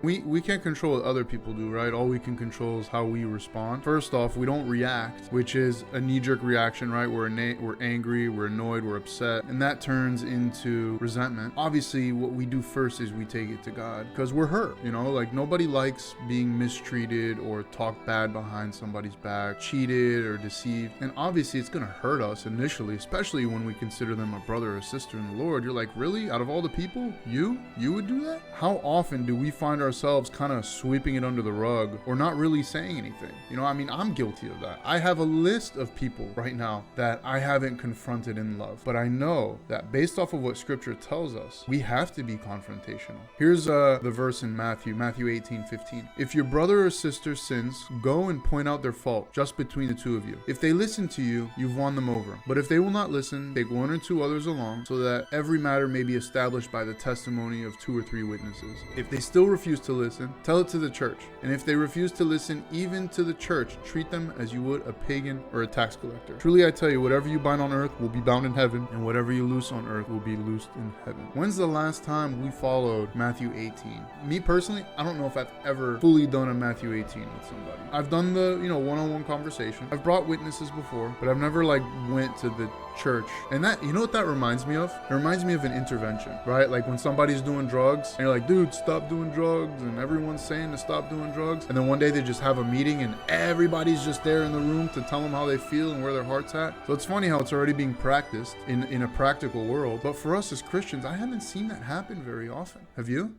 We can't control what other people do, right? All we can control is how we respond. First off, we don't react, which is a knee-jerk reaction, right? We're angry, we're annoyed, we're upset, and that turns into resentment. Obviously, what we do first is we take it to God because we're hurt, like nobody likes being mistreated or talked bad behind somebody's back, cheated or deceived. And obviously it's going to hurt us initially, especially when we consider them a brother or sister in the Lord. You're like, really? Out of all the people, you would do that? How often do we find ourselves kind of sweeping it under the rug or not really saying anything? I'm guilty of that. I have a list of people right now that I haven't confronted in love, but I know that based off of what scripture tells us, we have to be confrontational. Here's the verse in Matthew 18:15. If your brother or sister sins, go and point out their fault just between the two of you. If they listen to you, you've won them over. But if they will not listen, take one or two others along, so that every matter may be established by the testimony of 2 or 3 witnesses. If they still refuse to listen, tell it to the church. And if they refuse to listen even to the church, treat them as you would a pagan or a tax collector. Truly I tell you, whatever you bind on earth will be bound in heaven, and whatever you loose on earth will be loosed in heaven. When's the last time we followed Matthew 18? Me personally, I don't know if I've ever fully done a Matthew 18 with somebody. I've done the, one-on-one conversation. I've brought witnesses before, but I've never went to the church. And that, what that reminds me of? It reminds me of an intervention, right? Like when somebody's doing drugs and you're like, dude, stop doing drugs. And everyone's saying to stop doing drugs. And then one day they just have a meeting and everybody's just there in the room to tell them how they feel and where their heart's at. So it's funny how it's already being practiced in a practical world. But for us as Christians, I haven't seen that happen very often. Have you?